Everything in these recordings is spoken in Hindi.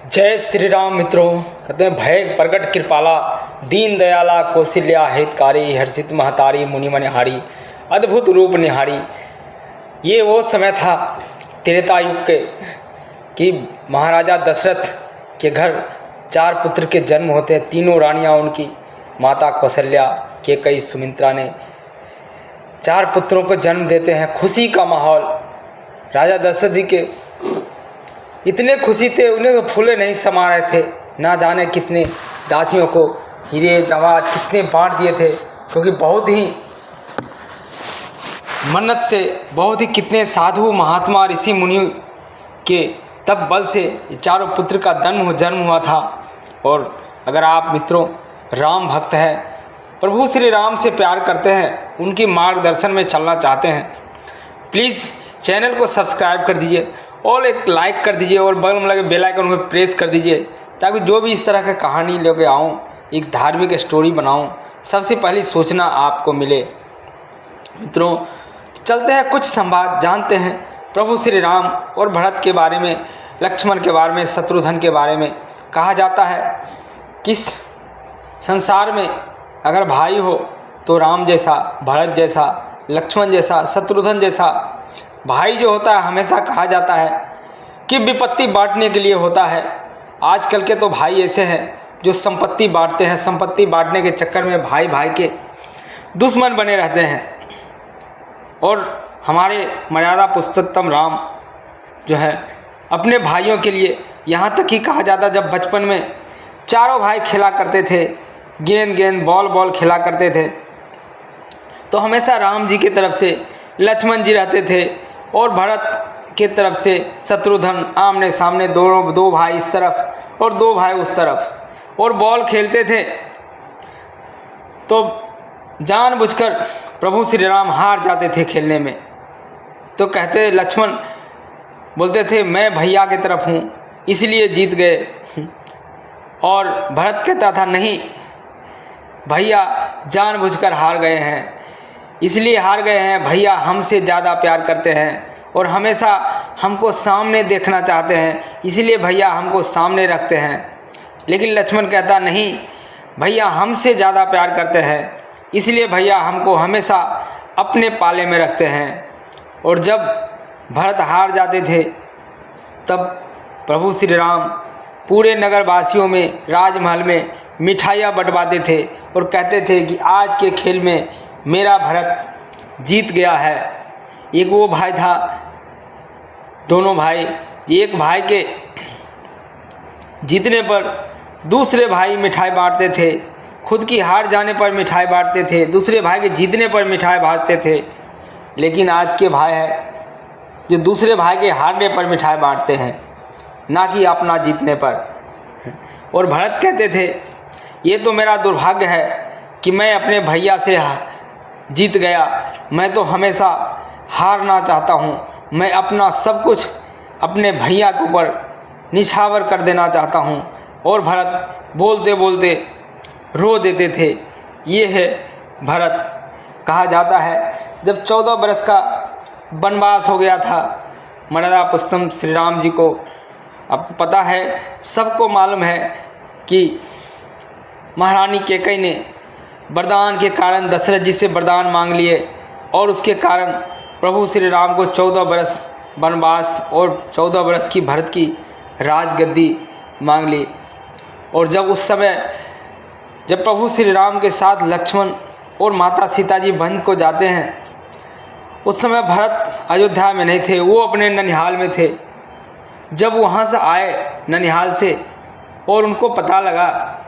जय श्री राम मित्रों। कहते हैं भय प्रगट कृपाला, दीन दयाला कौशल्या हितकारी, हर्षित महतारी मुनि मनहारी, अद्भुत रूप निहारी। ये वो समय था त्रेता युग के कि महाराजा दशरथ के घर 4 पुत्र के जन्म होते हैं। तीनों रानियां उनकी, माता कौशल्या, कैकेयी, सुमित्रा ने 4 पुत्रों को जन्म देते हैं। खुशी का माहौल। राजा दशरथ जी के इतने खुशी थे, उन्हें फूले नहीं समा रहे थे। ना जाने कितने दासियों को हीरे जवाहर कितने बांट दिए थे, क्योंकि बहुत ही मन्नत से, बहुत ही कितने साधु महात्मा ऋषि मुनि के तब बल से ये 4 पुत्र का जन्म हुआ था। और अगर आप मित्रों राम भक्त हैं, प्रभु श्री राम से प्यार करते हैं, उनकी मार्गदर्शन में चलना चाहते हैं, प्लीज़ चैनल को सब्सक्राइब कर दीजिए और एक लाइक कर दीजिए और बगल में लगे बेल आइकन को प्रेस कर दीजिए, ताकि जो भी इस तरह की कहानी लेके आऊँ, एक धार्मिक स्टोरी बनाऊँ, सबसे पहली सूचना आपको मिले। मित्रों चलते हैं, कुछ संवाद जानते हैं प्रभु श्री राम और भरत के बारे में, लक्ष्मण के बारे में, शत्रुघ्न के बारे में। कहा जाता है किस संसार में अगर भाई हो तो राम जैसा, भरत जैसा, लक्ष्मण जैसा, शत्रुघ्न जैसा भाई जो होता है, हमेशा कहा जाता है कि विपत्ति बांटने के लिए होता है। आजकल के तो भाई ऐसे हैं जो संपत्ति बांटते हैं, संपत्ति बांटने के चक्कर में भाई भाई के दुश्मन बने रहते हैं। और हमारे मर्यादा पुरुषोत्तम राम जो है अपने भाइयों के लिए, यहाँ तक ही कहा जाता जब बचपन में चारों भाई खेला करते थे, गेंद बॉल खेला करते थे, तो हमेशा राम जी की तरफ से लक्ष्मण जी रहते थे और भरत के तरफ से शत्रुघ्न, आमने सामने दो भाई इस तरफ और 2 भाई उस तरफ, और बॉल खेलते थे। तो जानबूझकर प्रभु श्री राम हार जाते थे खेलने में, तो कहते लक्ष्मण बोलते थे मैं भैया की तरफ हूँ इसलिए जीत गए, और भरत कहता था नहीं भैया जानबूझकर हार गए हैं, इसलिए हार गए हैं, भैया हमसे ज़्यादा प्यार करते हैं और हमेशा हमको सामने देखना चाहते हैं, इसलिए भैया हमको सामने रखते हैं। लेकिन लक्ष्मण कहता नहीं भैया हमसे ज़्यादा प्यार करते हैं, इसलिए भैया हमको हमेशा अपने पाले में रखते हैं। और जब भरत हार जाते थे तब प्रभु श्री राम पूरे नगरवासियों में, राजमहल में मिठाइयाँ बंटवाते थे और कहते थे कि आज के खेल में मेरा भरत जीत गया है। एक वो भाई था, दोनों भाई, एक भाई के जीतने पर दूसरे भाई मिठाई बांटते थे, खुद की हार जाने पर मिठाई बांटते थे, दूसरे भाई के जीतने पर मिठाई बांटते थे। लेकिन आज के भाई है जो दूसरे भाई के हारने पर मिठाई बांटते हैं, ना कि अपना जीतने पर। और भरत कहते थे ये तो मेरा दुर्भाग्य है कि मैं अपने भैया से जीत गया, मैं तो हमेशा हारना चाहता हूँ, मैं अपना सब कुछ अपने भैया के ऊपर निछावर कर देना चाहता हूँ। और भरत बोलते बोलते रो देते थे। ये है भरत। कहा जाता है जब 14 बरस का वनवास हो गया था मर्यादा पुरुषोत्तम श्री राम जी को, आपको पता है, सबको मालूम है कि महारानी कैकेयी ने वरदान के कारण दशरथ जी से वरदान मांग लिए और उसके कारण प्रभु श्री राम को 14 बरस वनवास और 14 बरस की भरत की राजगद्दी मांग ली। और जब उस समय जब प्रभु श्री राम के साथ लक्ष्मण और माता सीता जी वन को जाते हैं, उस समय भरत अयोध्या में नहीं थे, वो अपने ननिहाल में थे। जब वहाँ से आए ननिहाल से और उनको पता लगा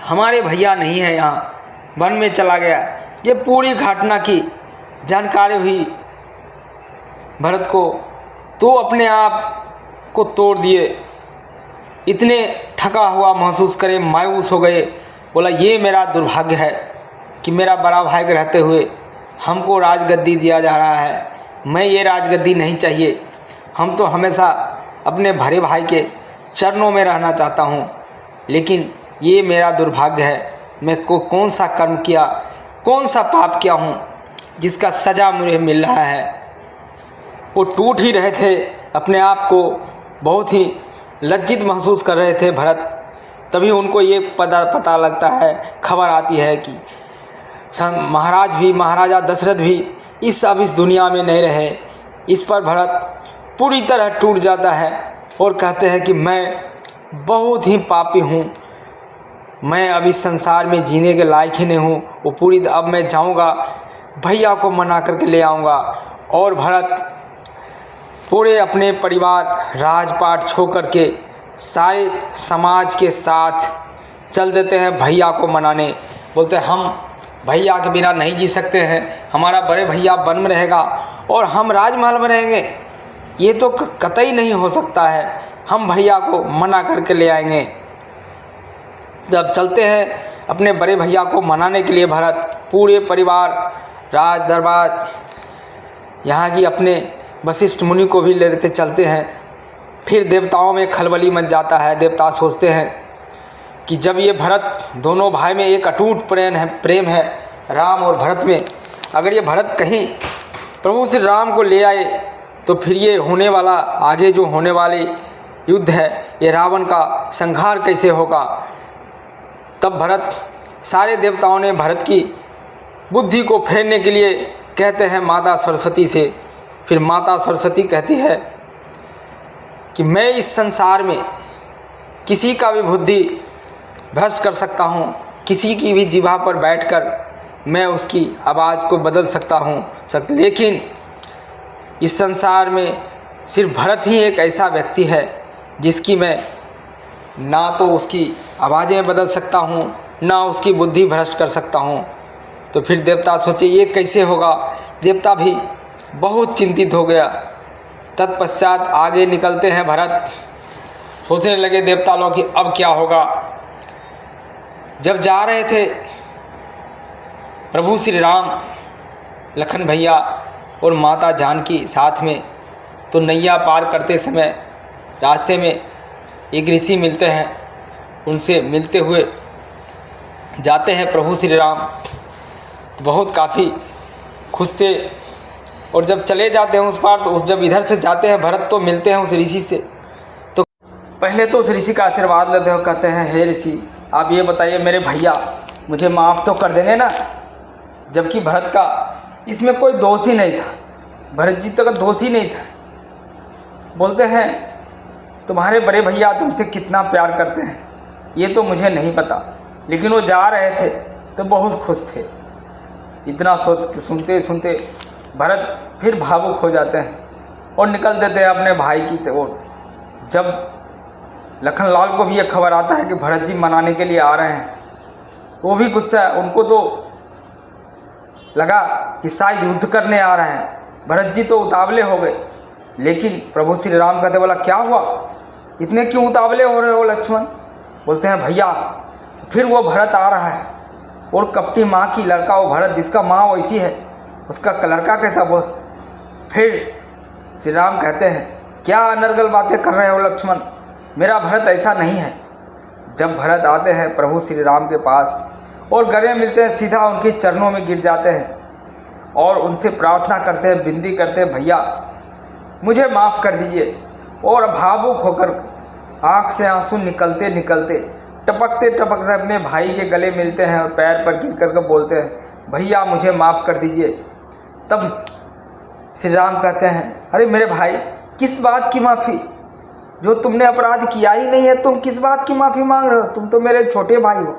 हमारे भैया नहीं है, यहाँ वन में चला गया, ये पूरी घटना की जानकारी हुई भरत को, तो अपने आप को तोड़ दिए, इतने थका हुआ महसूस करे, मायूस हो गए। बोला ये मेरा दुर्भाग्य है कि मेरा बड़ा भाई के रहते हुए हमको राजगद्दी दिया जा रहा है, मैं ये राजगद्दी नहीं चाहिए, हम तो हमेशा अपने बड़े भाई के चरणों में रहना चाहता हूँ। लेकिन ये मेरा दुर्भाग्य है, मैं को कौन सा कर्म किया, कौन सा पाप किया हूँ जिसका सज़ा मुझे मिल रहा है। वो टूट ही रहे थे, अपने आप को बहुत ही लज्जित महसूस कर रहे थे भरत। तभी उनको ये पता लगता है, खबर आती है कि महाराजा दशरथ भी अब इस दुनिया में नहीं रहे। इस पर भरत पूरी तरह टूट जाता है और कहते हैं कि मैं बहुत ही पापी हूँ, मैं अब इस संसार में जीने के लायक ही नहीं हूँ। अब मैं जाऊँगा, भैया को मना करके ले आऊँगा। और भरत पूरे अपने परिवार, राजपाट छोड़ करके सारे समाज के साथ चल देते हैं भैया को मनाने। बोलते हैं हम भैया के बिना नहीं जी सकते हैं, हमारा बड़े भैया वन में रहेगा और हम राजमहल में रहेंगे, ये तो कतई नहीं हो सकता है, हम भैया को मना करके ले आएंगे। जब चलते हैं अपने बड़े भैया को मनाने के लिए भरत, पूरे परिवार, राज दरबार, यहाँ की अपने वशिष्ठ मुनि को भी लेकर चलते हैं। फिर देवताओं में खलबली मच जाता है। देवता सोचते हैं कि जब ये भरत, दोनों भाई में एक अटूट प्रेम है राम और भरत में, अगर ये भरत कहीं प्रभु श्री राम को ले आए तो फिर ये होने वाला, आगे जो होने वाले युद्ध है, ये रावण का संहार कैसे होगा। तब भरत, सारे देवताओं ने भरत की बुद्धि को फेरने के लिए कहते हैं माता सरस्वती से। फिर माता सरस्वती कहती है कि मैं इस संसार में किसी का भी बुद्धि भ्रष्ट कर सकता हूँ, किसी की भी जिह्वा पर बैठकर मैं उसकी आवाज़ को बदल सकता हूँ, लेकिन इस संसार में सिर्फ भरत ही एक ऐसा व्यक्ति है जिसकी मैं ना तो उसकी आवाज़ें बदल सकता हूँ, ना उसकी बुद्धि भ्रष्ट कर सकता हूँ। तो फिर देवता सोचे ये कैसे होगा। देवता भी बहुत चिंतित हो गया। तत्पश्चात आगे निकलते हैं भरत, सोचने लगे देवता लोग कि अब क्या होगा। जब जा रहे थे प्रभु श्री राम, लखन भैया और माता जानकी साथ में, तो नैया पार करते समय रास्ते में एक ऋषि मिलते हैं। उनसे मिलते हुए जाते हैं प्रभु श्री राम, तो बहुत काफ़ी खुश थे। और जब चले जाते हैं उस पार, तो जब इधर से जाते हैं भरत तो मिलते हैं उस ऋषि से। तो पहले तो उस ऋषि का आशीर्वाद लेते हैं, कहते हैं हे ऋषि, आप ये बताइए मेरे भैया मुझे माफ़ तो कर देंगे ना। जबकि भरत का इसमें कोई दोष ही नहीं था, भरत जी तक दोष ही नहीं था। बोलते हैं तुम्हारे बड़े भैया तुमसे कितना प्यार करते हैं ये तो मुझे नहीं पता, लेकिन वो जा रहे थे तो बहुत खुश थे। इतना सुनते सुनते भरत फिर भावुक हो जाते हैं और निकल देते हैं अपने भाई की ओर। जब लखनलाल को भी ये खबर आता है कि भरत जी मनाने के लिए आ रहे हैं, तो वो भी गुस्सा है। उनको तो लगा कि शायद युद्ध करने आ रहे हैं, भरत जी तो उतावले हो गए। लेकिन प्रभु श्री राम कहते, बोला क्या हुआ, इतने क्यों उतावले हो रहे हो लक्ष्मण। बोलते हैं भैया फिर वो भरत आ रहा है, और कपटी माँ की लड़का वो भरत, जिसका माँ वैसी है उसका लड़का कैसा बोल। फिर श्री राम कहते हैं क्या अनर्गल बातें कर रहे हो लक्ष्मण, मेरा भरत ऐसा नहीं है। जब भरत आते हैं प्रभु श्री राम के पास और गले मिलते हैं, सीधा उनके चरणों में गिर जाते हैं और उनसे प्रार्थना करते हैं, विनती करते हैं भैया मुझे माफ़ कर दीजिए। और भावुक होकर आँख से आंसू निकलते निकलते टपकते टपकते अपने भाई के गले मिलते हैं और पैर पर गिर कर बोलते हैं भैया मुझे माफ़ कर दीजिए। तब श्री राम कहते हैं अरे मेरे भाई किस बात की माफ़ी, जो तुमने अपराध किया ही नहीं है तुम किस बात की माफ़ी मांग रहे हो, तुम तो मेरे छोटे भाई हो,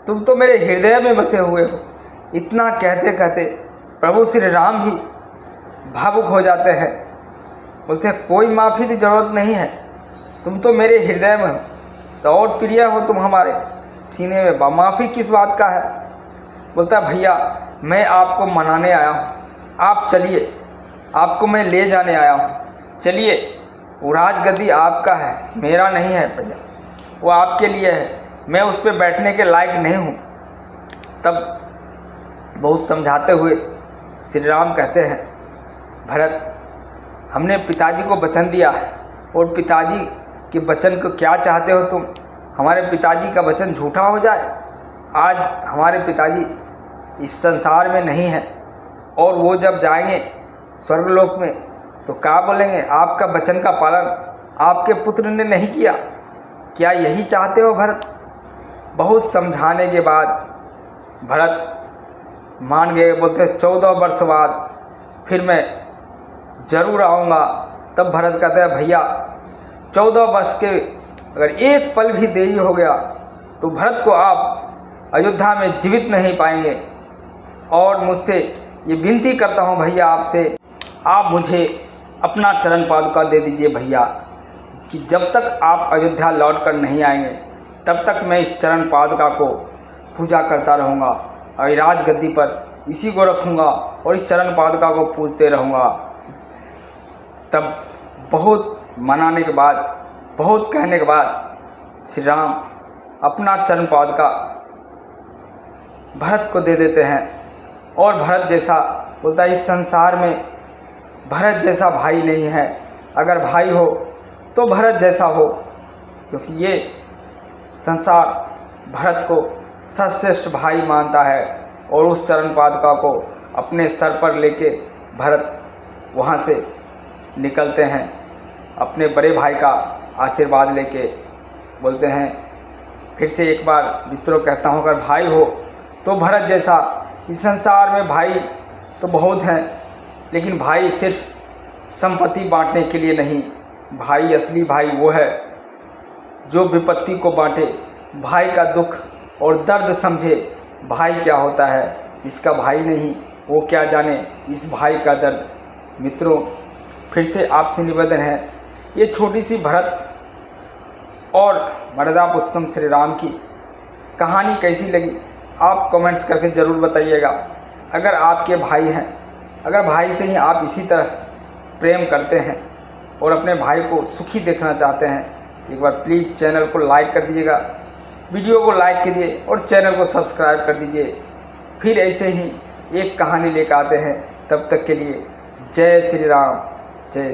तुम तो मेरे हृदय में बसे हुए हो। इतना कहते कहते प्रभु श्री राम भी भावुक हो जाते हैं। बोलते हैं कोई माफ़ी की ज़रूरत नहीं है, तुम तो मेरे हृदय में हो, तो और प्रिय हो तुम हमारे सीने में, माफ़ी किस बात का है। बोलता है भैया मैं आपको मनाने आया हूँ, आप चलिए, आपको मैं ले जाने आया हूँ, चलिए। वो राजगद्दी आपका है, मेरा नहीं है भैया, वो आपके लिए है, मैं उस पर बैठने के लायक नहीं हूँ। तब बहुत समझाते हुए श्री राम कहते हैं भरत हमने पिताजी को वचन दिया है, और पिताजी के वचन को क्या चाहते हो तुम, हमारे पिताजी का वचन झूठा हो जाए। आज हमारे पिताजी इस संसार में नहीं है, और वो जब जाएंगे स्वर्गलोक में तो क्या बोलेंगे, आपका वचन का पालन आपके पुत्र ने नहीं किया? क्या यही चाहते हो भरत? बहुत समझाने के बाद भरत मान गए। बोलते 14 वर्ष बाद फिर मैं ज़रूर आऊँगा। तब भरत कहते हैं भैया 14 वर्ष के अगर एक पल भी देरी हो गया तो भरत को आप अयोध्या में जीवित नहीं पाएंगे। और मुझसे ये विनती करता हूँ भैया आपसे, आप मुझे अपना चरण पादुका दे दीजिए भैया, कि जब तक आप अयोध्या लौट कर नहीं आएंगे तब तक मैं इस चरण पादुका को पूजा करता रहूँगा और राजगद्दी पर इसी को रखूँगा और इस चरण पादुका को पूजते रहूँगा। तब बहुत मनाने के बाद, बहुत कहने के बाद श्री राम अपना चरण पादुका भरत को दे देते हैं। और भरत जैसा बोलता है इस संसार में भरत जैसा भाई नहीं है, अगर भाई हो तो भरत जैसा हो, क्योंकि ये संसार भरत को सर्वश्रेष्ठ भाई मानता है। और उस चरण पादुका को अपने सर पर लेके भरत वहाँ से निकलते हैं अपने बड़े भाई का आशीर्वाद लेके। बोलते हैं फिर से एक बार मित्रों कहता हूँ, अगर भाई हो तो भरत जैसा। इस संसार में भाई तो बहुत हैं, लेकिन भाई सिर्फ संपत्ति बांटने के लिए नहीं। भाई असली भाई वो है जो विपत्ति को बांटे, भाई का दुख और दर्द समझे। भाई क्या होता है, जिसका भाई नहीं वो क्या जाने इस भाई का दर्द। मित्रों फिर से आपसे निवेदन है, ये छोटी सी भरत और मर्यादा पुरुषोत्तम श्री राम की कहानी कैसी लगी आप कमेंट्स करके ज़रूर बताइएगा। अगर आपके भाई हैं, अगर भाई से ही आप इसी तरह प्रेम करते हैं और अपने भाई को सुखी देखना चाहते हैं, एक बार प्लीज़ चैनल को लाइक कर दीजिएगा, वीडियो को लाइक कीजिए और चैनल को सब्सक्राइब कर दीजिए। फिर ऐसे ही एक कहानी लेकर आते हैं, तब तक के लिए जय श्री राम, जय श्री